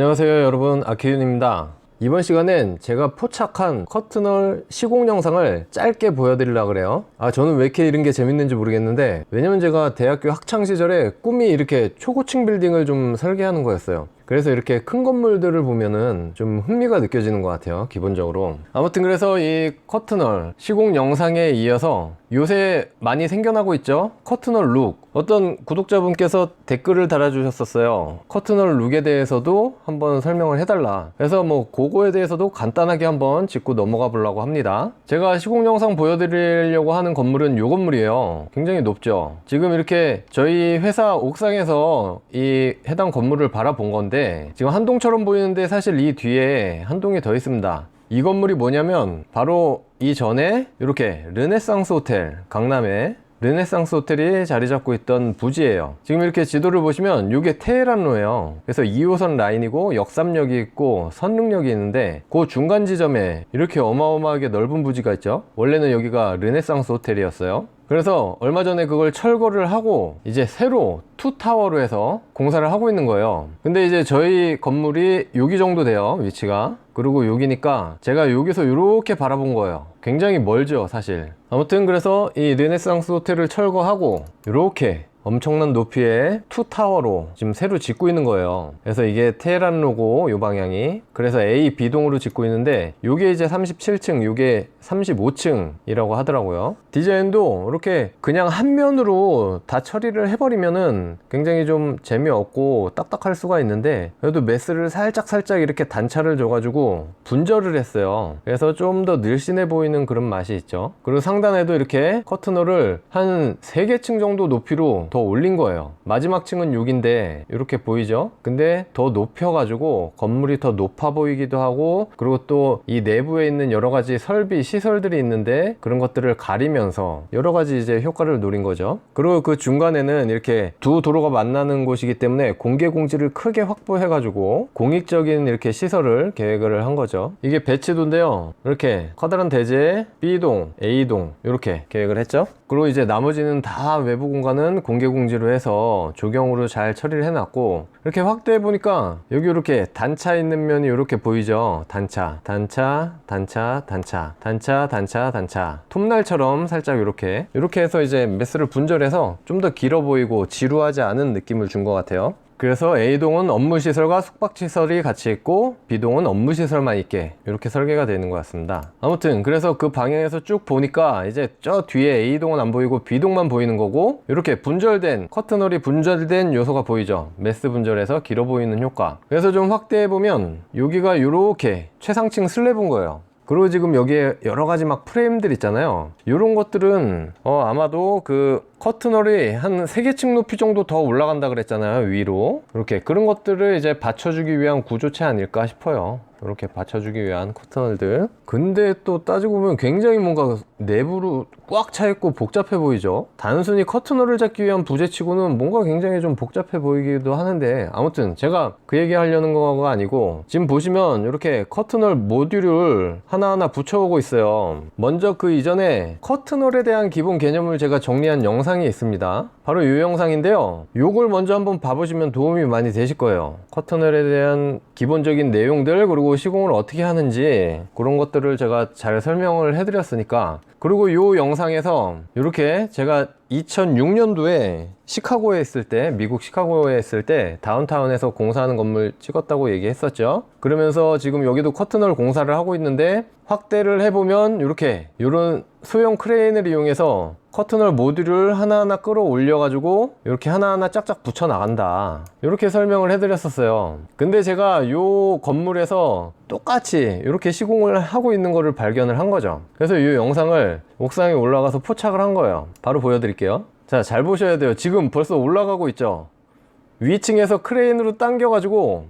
안녕하세요 여러분, 아키윤입니다. 이번 시간엔 제가 포착한 커튼홀 시공 영상을 짧게 보여드리려고 그래요. 저는 왜 이렇게 이런 게 재밌는지 모르겠는데, 왜냐면 제가 대학교 학창시절에 꿈이 이렇게 초고층 빌딩을 좀 설계하는 거였어요. 그래서 이렇게 큰 건물들을 보면은 좀 흥미가 느껴지는 것 같아요, 기본적으로. 아무튼 그래서 이 커튼홀 시공 영상에 이어서 요새 많이 생겨나고 있죠, 커튼홀 룩. 어떤 구독자분께서 댓글을 달아주셨었어요. 커튼홀 룩에 대해서도 한번 설명을 해달라. 그래서 뭐 그거에 대해서도 간단하게 한번 짚고 넘어가 보려고 합니다. 제가 시공 영상 보여드리려고 하는 건물은 요 건물이에요. 굉장히 높죠. 지금 이렇게 저희 회사 옥상에서 이 해당 건물을 바라본 건데, 지금 한 동처럼 보이는데 사실 이 뒤에 한 동이 더 있습니다. 이 건물이 뭐냐면 바로 이전에 이렇게 르네상스 호텔, 강남에 르네상스 호텔이 자리 잡고 있던 부지예요. 지금 이렇게 지도를 보시면 이게 테헤란로예요. 그래서 2호선 라인이고 역삼역이 있고 선릉역이 있는데, 그 중간 지점에 이렇게 어마어마하게 넓은 부지가 있죠. 원래는 여기가 르네상스 호텔이었어요. 그래서 얼마 전에 그걸 철거를 하고 이제 새로 투타워로 해서 공사를 하고 있는 거예요. 근데 이제 저희 건물이 여기 정도 돼요, 위치가. 그리고 여기니까 제가 여기서 이렇게 바라본 거예요. 굉장히 멀죠, 사실. 아무튼 그래서 이 르네상스 호텔을 철거하고 이렇게 엄청난 높이의 투타워로 지금 새로 짓고 있는 거예요. 그래서 이게 테헤란로고, 요 방향이. 그래서 A, B동으로 짓고 있는데, 요게 이제 37층, 요게 35층이라고 하더라고요. 디자인도 이렇게 그냥 한 면으로 다 처리를 해버리면은 굉장히 좀 재미없고 딱딱할 수가 있는데, 그래도 메스를 살짝 이렇게 단차를 줘가지고 분절을 했어요. 그래서 좀 더 늘씬해 보이는 그런 맛이 있죠. 그리고 상단에도 이렇게 커튼홀을 한 3개 층 정도 높이로 더 올린 거예요. 마지막 층은 6인데 이렇게 보이죠? 근데 더 높여가지고 건물이 더 높아 보이기도 하고, 그리고 또 이 내부에 있는 여러 가지 설비, 시설들이 있는데 그런 것들을 가리면서 여러 가지 이제 효과를 노린 거죠. 그리고 그 중간에는 이렇게 두 도로가 만나는 곳이기 때문에 공개 공지를 크게 확보해가지고 공익적인 이렇게 시설을 계획을 한 거죠. 이게 배치도인데요, 이렇게 커다란 대지에 B동, A동 이렇게 계획을 했죠. 그리고 이제 나머지는 다 외부 공간은 공개 공지로 해서 조경으로 잘 처리를 해놨고, 이렇게 확대해 보니까 여기 이렇게 단차 있는 면이 이렇게 보이죠. 단차 톱날처럼 살짝 이렇게 해서 이제 메스를 분절해서 좀 더 길어 보이고 지루하지 않은 느낌을 준 것 같아요. 그래서 A동은 업무시설과 숙박시설이 같이 있고, B동은 업무시설만 있게 이렇게 설계가 되는 것 같습니다. 아무튼 그래서 그 방향에서 쭉 보니까 이제 저 뒤에 A동은 안 보이고 B동만 보이는 거고, 이렇게 분절된 커튼홀이 분절된 요소가 보이죠. 메스 분절해서 길어 보이는 효과. 그래서 좀 확대해 보면 여기가 이렇게 최상층 슬랩인 거예요. 그리고 지금 여기에 여러 가지 막 프레임들 있잖아요. 이런 것들은 아마도 그 커튼홀이 한 3개 층 높이 정도 더 올라간다 그랬잖아요, 위로. 이렇게 그런 것들을 이제 받쳐주기 위한 구조체 아닐까 싶어요. 이렇게 받쳐주기 위한 커튼홀들. 근데 또 따지고 보면 굉장히 뭔가 내부로 꽉 차있고 복잡해 보이죠. 단순히 커튼홀을 잡기 위한 부재치고는 뭔가 굉장히 좀 복잡해 보이기도 하는데, 아무튼 제가 그 얘기 하려는 거가 아니고, 지금 보시면 이렇게 커튼홀 모듈을 하나하나 붙여오고 있어요. 먼저 그 이전에 커튼홀에 대한 기본 개념을 제가 정리한 영상이 있습니다. 바로 이 영상인데요, 요걸 먼저 한번 봐보시면 도움이 많이 되실 거예요. 커튼홀에 대한 기본적인 내용들, 그리고 시공을 어떻게 하는지 그런 것들을 제가 잘 설명을 해드렸으니까. 그리고 요 영상에서 이렇게 제가 2006년도에 시카고에 있을 때, 미국 시카고에 있을 때 다운타운에서 공사하는 건물 찍었다고 얘기했었죠. 그러면서 지금 여기도 커튼홀 공사를 하고 있는데, 확대를 해보면 이렇게 이런 소형 크레인을 이용해서 커튼홀 모듈을 하나하나 끌어올려 가지고 이렇게 하나하나 짝짝 붙여 나간다, 이렇게 설명을 해드렸었어요. 근데 제가 요 건물에서 똑같이 이렇게 시공을 하고 있는 거를 발견을 한 거죠. 그래서 이 영상을 옥상에 올라가서 포착을 한 거예요. 바로 보여드릴게요. 자, 잘 보셔야 돼요. 지금 벌써 올라가고 있죠. 위층에서 크레인으로 당겨 가지고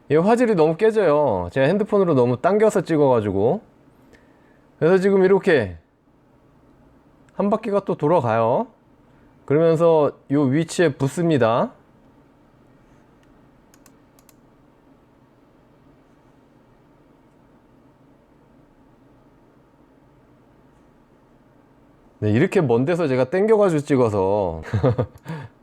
이 화질이 너무 깨져요. 제가 핸드폰으로 너무 당겨서 찍어 가지고. 그래서 지금 이렇게 한 바퀴가 또 돌아가요. 그러면서 이 위치에 붙습니다. 네, 이렇게 먼 데서 제가 땡겨가지고 찍어서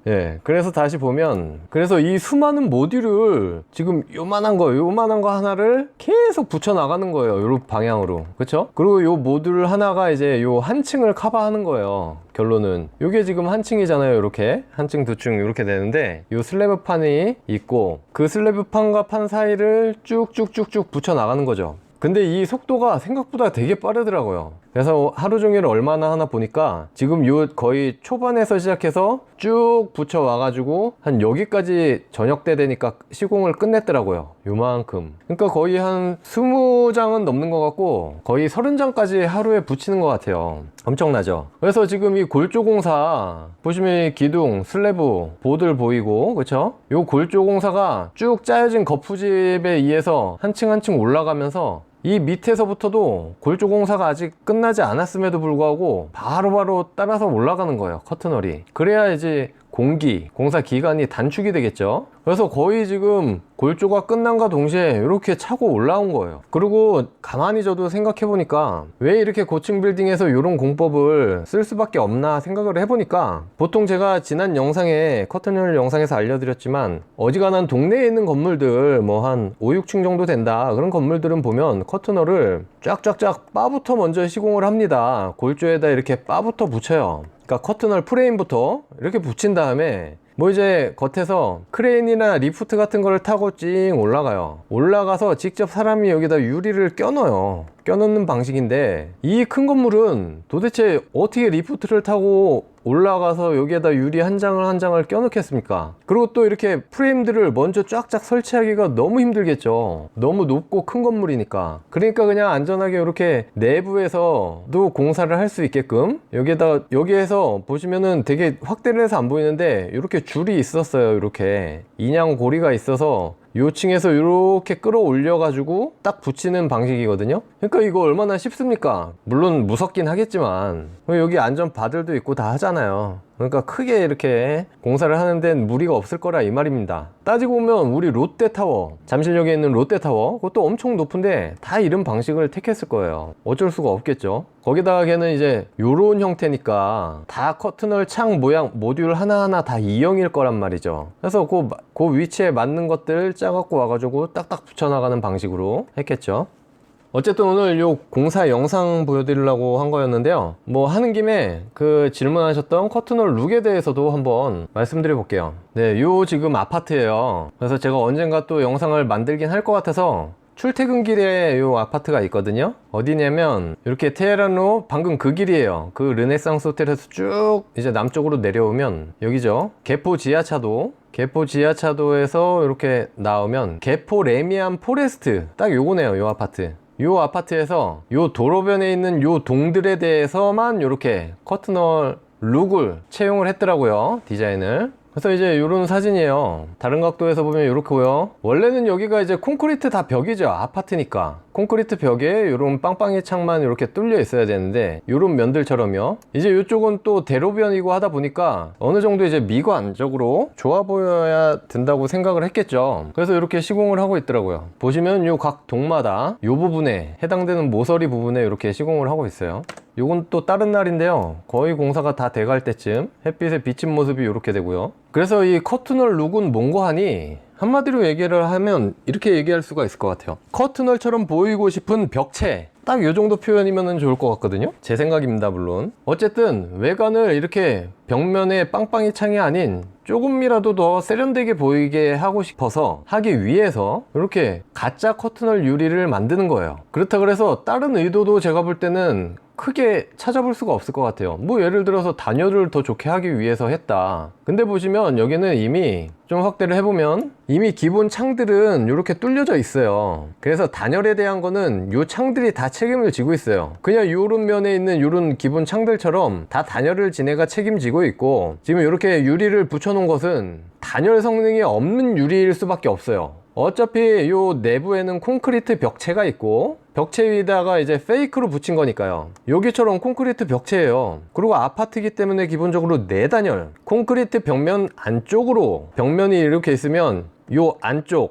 예, 그래서 다시 보면, 그래서 이 수많은 모듈을 지금 요만한 거 하나를 계속 붙여 나가는 거예요. 요런 방향으로. 그쵸? 그리고 요 모듈 하나가 이제 요 한 층을 커버하는 거예요. 결론은. 요게 지금 한 층이잖아요. 요렇게. 한 층, 두 층 이렇게 되는데, 요 슬래브 판이 있고, 그 슬래브 판과 판 사이를 쭉쭉쭉쭉 붙여 나가는 거죠. 근데 이 속도가 생각보다 되게 빠르더라고요. 그래서 하루 종일 얼마나 하나 보니까 지금 요 거의 초반에서 시작해서 쭉 붙여 와가지고 한 여기까지 저녁 때 되니까 시공을 끝냈더라고요. 요만큼. 그러니까 거의 한 20장은 넘는 것 같고 거의 30장까지 하루에 붙이는 것 같아요. 엄청나죠? 그래서 지금 이 골조 공사 보시면 이 기둥, 슬래브, 보들 보이고 그쵸? 요 골조 공사가 쭉 짜여진 거푸집에 의해서 한 층 한 층 올라가면서 이 밑에서부터도 골조 공사가 아직 끝나지 않았음에도 불구하고 바로바로 따라서 올라가는 거예요. 커튼홀이. 그래야 이제 공사 기간이 단축이 되겠죠. 그래서 거의 지금 골조가 끝난과 동시에 이렇게 차고 올라온 거예요. 그리고 가만히 저도 생각해 보니까 왜 이렇게 고층 빌딩에서 이런 공법을 쓸 수밖에 없나 생각을 해보니까, 보통 제가 지난 영상에 커튼홀 영상에서 알려드렸지만 어지간한 동네에 있는 건물들 뭐 한 5, 6층 정도 된다 그런 건물들은 보면 커튼홀을 쫙쫙쫙 바부터 먼저 시공을 합니다. 골조에다 이렇게 바부터 붙여요. 그러니까 커튼홀 프레임부터 이렇게 붙인 다음에 뭐 이제 겉에서 크레인이나 리프트 같은 거를 타고 찡 올라가요. 올라가서 직접 사람이 여기다 유리를 껴넣어요. 껴넣는 방식인데, 이 큰 건물은 도대체 어떻게 리프트를 타고 올라가서 여기에다 유리 한 장을 껴넣겠습니까? 그리고 또 이렇게 프레임들을 먼저 쫙쫙 설치하기가 너무 힘들겠죠. 너무 높고 큰 건물이니까. 그러니까 그냥 안전하게 이렇게 내부에서도 공사를 할 수 있게끔 여기에서 보시면은 되게 확대를 해서 안 보이는데 이렇게 줄이 있었어요. 이렇게 인양 고리가 있어서 요 층에서 이렇게 끌어올려 가지고 딱 붙이는 방식이거든요. 그러니까 이거 얼마나 쉽습니까? 물론 무섭긴 하겠지만 여기 안전바들도 있고 다 하잖아요. 그러니까 크게 이렇게 공사를 하는 데는 무리가 없을 거라 이 말입니다. 따지고 보면 우리 롯데타워, 잠실역에 있는 롯데타워, 그것도 엄청 높은데 다 이런 방식을 택했을 거예요. 어쩔 수가 없겠죠. 거기다가 걔는 이제 요런 형태니까 다 커튼홀 창 모양 모듈 하나하나 다 E형일 거란 말이죠. 그래서 그 위치에 맞는 것들 짜갖고 와가지고 딱딱 붙여나가는 방식으로 했겠죠. 어쨌든 오늘 요 공사 영상 보여드리려고 한 거였는데요. 뭐 하는 김에 그 질문하셨던 커튼홀 룩에 대해서도 한번 말씀드려 볼게요. 네, 요 지금 아파트예요. 그래서 제가 언젠가 또 영상을 만들긴 할 것 같아서 출퇴근길에 요 아파트가 있거든요. 어디냐면 이렇게 테헤란로 방금 그 길이에요. 그 르네상스 호텔에서 쭉 이제 남쪽으로 내려오면 여기죠. 개포 지하차도에서 이렇게 나오면 개포 레미안 포레스트, 딱 요거네요. 요 아파트. 요 아파트에서 요 도로변에 있는 요 동들에 대해서만 이렇게 커튼홀 룩을 채용을 했더라고요. 디자인을. 그래서 이제 요런 사진이에요. 다른 각도에서 보면 이렇게 보여. 원래는 여기가 이제 콘크리트 다 벽이죠. 아파트니까 콘크리트 벽에 요런 빵빵이 창만 이렇게 뚫려 있어야 되는데 요런 면들처럼요. 이제 이쪽은 또 대로변이고 하다 보니까 어느 정도 이제 미관적으로 좋아 보여야 된다고 생각을 했겠죠. 그래서 이렇게 시공을 하고 있더라고요. 보시면 요 각 동마다 요 부분에 해당되는 모서리 부분에 이렇게 시공을 하고 있어요. 요건 또 다른 날인데요. 거의 공사가 다 돼갈 때쯤 햇빛에 비친 모습이 이렇게 되고요. 그래서 이 커튼홀 룩은 뭔고 하니, 한마디로 얘기를 하면 이렇게 얘기할 수가 있을 것 같아요. 커튼홀처럼 보이고 싶은 벽체, 딱 요 정도 표현이면 좋을 것 같거든요. 제 생각입니다. 물론 어쨌든 외관을 이렇게 벽면에 빵빵이 창이 아닌 조금이라도 더 세련되게 보이게 하고 싶어서 하기 위해서 이렇게 가짜 커튼홀 유리를 만드는 거예요. 그렇다 그래서 다른 의도도 제가 볼 때는 크게 찾아볼 수가 없을 것 같아요. 뭐 예를 들어서 단열을 더 좋게 하기 위해서 했다. 근데 보시면 여기는 이미 좀 확대를 해보면 이미 기본 창들은 이렇게 뚫려져 있어요. 그래서 단열에 대한 거는 이 창들이 다 책임을 지고 있어요. 그냥 요런 면에 있는 요런 기본 창들처럼 다 단열을 지네가 책임지고 있고, 지금 이렇게 유리를 붙여놓은 것은 단열 성능이 없는 유리일 수밖에 없어요. 어차피 요 내부에는 콘크리트 벽체가 있고 벽체 위에다가 이제 페이크로 붙인 거니까요. 여기처럼 콘크리트 벽체예요. 그리고 아파트이기 때문에 기본적으로 내단열, 콘크리트 벽면 안쪽으로 벽면이 이렇게 있으면 요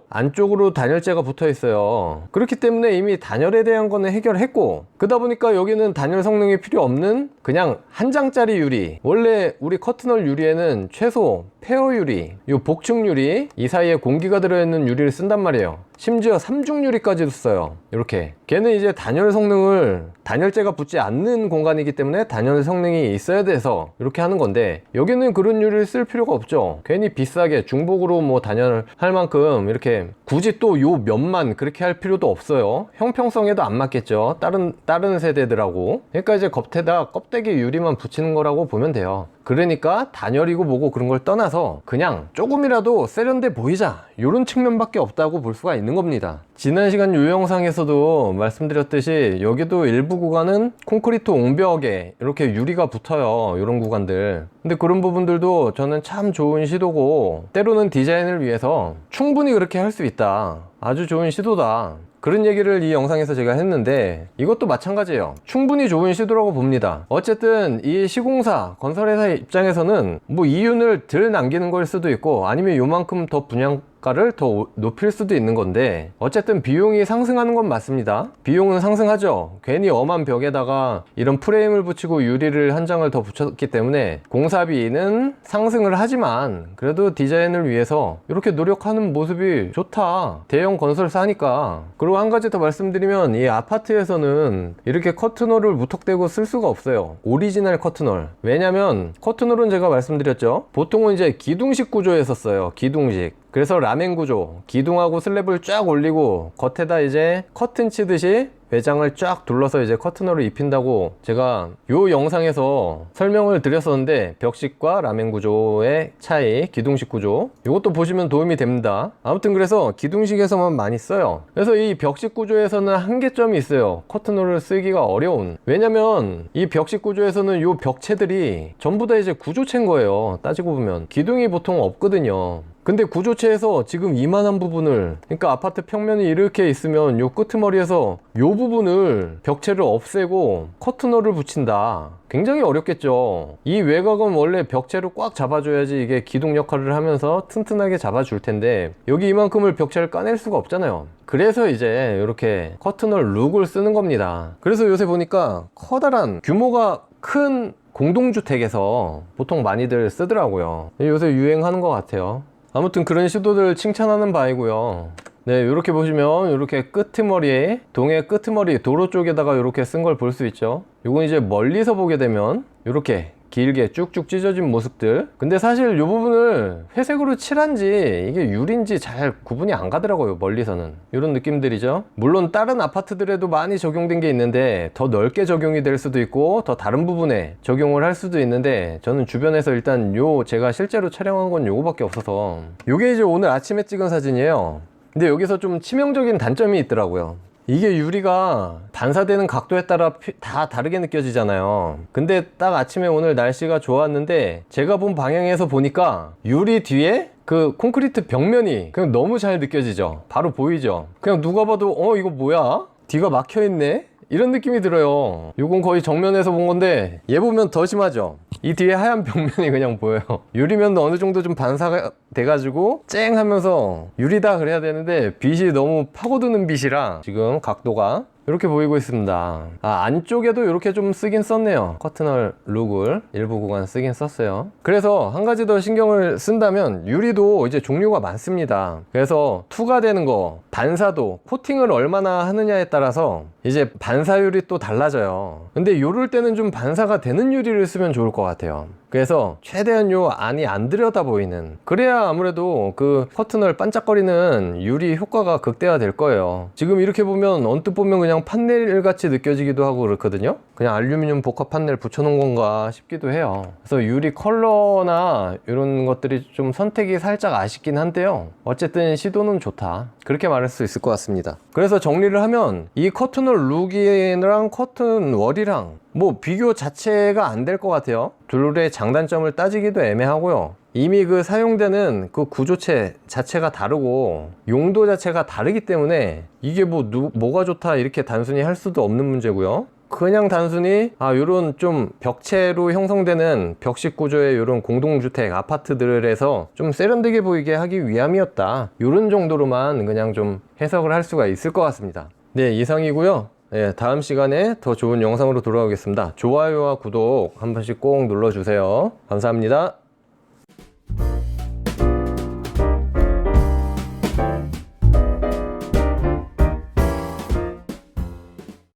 안쪽으로 단열재가 붙어 있어요. 그렇기 때문에 이미 단열에 대한 거는 해결했고, 그러다 보니까 여기는 단열 성능이 필요 없는 그냥 한 장짜리 유리. 원래 우리 커튼홀 유리에는 최소 페어 유리, 요 복층 유리, 이 사이에 공기가 들어있는 유리를 쓴단 말이에요. 심지어 삼중 유리까지도 써요. 이렇게 걔는 이제 단열 성능을, 단열재가 붙지 않는 공간이기 때문에 단열 성능이 있어야 돼서 이렇게 하는 건데, 여기는 그런 유리를 쓸 필요가 없죠. 괜히 비싸게 중복으로 뭐 단열할 만큼 이렇게 굳이 또 요 면만 그렇게 할 필요도 없어요. 형평성에도 안 맞겠죠, 다른 세대들하고. 그러니까 이제 겉에다 껍데기 유리만 붙이는 거라고 보면 돼요. 그러니까 단열이고 뭐고 그런 걸 떠나서 그냥 조금이라도 세련돼 보이자, 이런 측면밖에 없다고 볼 수가 있는 겁니다. 지난 시간 요 영상에서도 말씀드렸듯이 여기도 일부 구간은 콘크리트 옹벽에 이렇게 유리가 붙어요, 이런 구간들. 근데 그런 부분들도 저는 참 좋은 시도고, 때로는 디자인을 위해서 충분히 그렇게 할 수 있다, 아주 좋은 시도다, 그런 얘기를 이 영상에서 제가 했는데, 이것도 마찬가지예요. 충분히 좋은 시도라고 봅니다. 어쨌든 이 시공사, 건설회사 입장에서는 뭐 이윤을 덜 남기는 걸 수도 있고, 아니면 요만큼 더 분양가를 더 높일 수도 있는 건데, 어쨌든 비용이 상승하는 건 맞습니다. 비용은 상승하죠. 괜히 엄한 벽에다가 이런 프레임을 붙이고 유리를 한 장을 더 붙였기 때문에 공사비는 상승을 하지만, 그래도 디자인을 위해서 이렇게 노력하는 모습이 좋다, 대형 건설사니까. 그리고 한 가지 더 말씀드리면, 이 아파트에서는 이렇게 커튼홀을 무턱대고 쓸 수가 없어요. 오리지널 커튼홀. 왜냐면 커튼홀은 제가 말씀드렸죠, 보통은 이제 기둥식 구조에서 써요. 기둥식. 그래서 라멘 구조, 기둥하고 슬랩을 쫙 올리고 겉에다 이제 커튼 치듯이 외장을 쫙 둘러서 이제 커튼홀을 입힌다고 제가 요 영상에서 설명을 드렸었는데, 벽식과 라멘 구조의 차이, 기둥식 구조, 이것도 보시면 도움이 됩니다. 아무튼 그래서 기둥식에서만 많이 써요. 그래서 이 벽식 구조에서는 한계점이 있어요. 커튼홀을 쓰기가 어려운. 왜냐면 이 벽식 구조에서는 요 벽체들이 전부 다 이제 구조체인 거예요, 따지고 보면. 기둥이 보통 없거든요. 근데 구조체에서 지금 이만한 부분을, 그러니까 아파트 평면이 이렇게 있으면 요 끄트머리에서 요 부분을 벽체를 없애고 커튼홀을 붙인다, 굉장히 어렵겠죠. 이 외곽은 원래 벽체로 꽉 잡아줘야지 이게 기둥 역할을 하면서 튼튼하게 잡아줄 텐데, 여기 이만큼을 벽체를 까낼 수가 없잖아요. 그래서 이제 이렇게 커튼홀 룩을 쓰는 겁니다. 그래서 요새 보니까 커다란 규모가 큰 공동주택에서 보통 많이들 쓰더라고요. 요새 유행하는 것 같아요. 아무튼 그런 시도들 칭찬하는 바이고요. 네, 이렇게 보시면 이렇게 끄트머리에, 동해 끄트머리 도로 쪽에다가 이렇게 쓴 걸 볼 수 있죠. 요건 이제 멀리서 보게 되면 이렇게 길게 쭉쭉 찢어진 모습들. 근데 사실 이 부분을 회색으로 칠한지 이게 유리인지 잘 구분이 안 가더라고요, 멀리서는. 이런 느낌들이죠. 물론 다른 아파트들에도 많이 적용된 게 있는데 더 넓게 적용이 될 수도 있고 더 다른 부분에 적용을 할 수도 있는데, 저는 주변에서 일단 제가 실제로 촬영한 건 요거밖에 없어서. 요게 이제 오늘 아침에 찍은 사진이에요. 근데 여기서 좀 치명적인 단점이 있더라고요. 이게 유리가 반사되는 각도에 따라 다 다르게 느껴지잖아요. 근데 딱 아침에 오늘 날씨가 좋았는데 제가 본 방향에서 보니까 유리 뒤에 그 콘크리트 벽면이 그냥 너무 잘 느껴지죠. 바로 보이죠. 그냥 누가 봐도 이거 뭐야? 뒤가 막혀있네? 이런 느낌이 들어요. 요건 거의 정면에서 본 건데 얘 보면 더 심하죠. 이 뒤에 하얀 벽면이 그냥 보여요. 유리면도 어느 정도 좀 반사가 돼가지고 쨍 하면서 유리다 그래야 되는데, 빛이 너무 파고드는 빛이라 지금 각도가 이렇게 보이고 있습니다. 안쪽에도 이렇게 좀 쓰긴 썼네요. 커튼홀 룩을 일부 구간 쓰긴 썼어요. 그래서 한 가지 더 신경을 쓴다면, 유리도 이제 종류가 많습니다. 그래서 투과되는 거, 반사도, 코팅을 얼마나 하느냐에 따라서 이제 반사율이 또 달라져요. 근데 요럴 때는 좀 반사가 되는 유리를 쓰면 좋을 것 같아요. 그래서 최대한 요 안이 안 들여다 보이는, 그래야 아무래도 그 커튼홀 반짝거리는 유리 효과가 극대화될 거예요. 지금 이렇게 보면 언뜻 보면 그냥 판넬 같이 느껴지기도 하고 그렇거든요. 그냥 알루미늄 복합 판넬 붙여놓은 건가 싶기도 해요. 그래서 유리 컬러나 이런 것들이 좀 선택이 살짝 아쉽긴 한데요, 어쨌든 시도는 좋다, 그렇게 말할 수 있을 것 같습니다. 그래서 정리를 하면 이 커튼홀 룩이랑 커튼월이랑 뭐 비교 자체가 안 될 것 같아요. 둘의 장단점을 따지기도 애매하고요. 이미 그 사용되는 그 구조체 자체가 다르고 용도 자체가 다르기 때문에 이게 뭐가 좋다 이렇게 단순히 할 수도 없는 문제고요. 그냥 단순히 요런 좀 벽체로 형성되는 벽식 구조의 요런 공동주택 아파트들에서 좀 세련되게 보이게 하기 위함이었다, 요런 정도로만 그냥 좀 해석을 할 수가 있을 것 같습니다. 네, 이상이고요. 네, 다음 시간에 더 좋은 영상으로 돌아오겠습니다. 좋아요와 구독 한 번씩 꼭 눌러주세요. 감사합니다.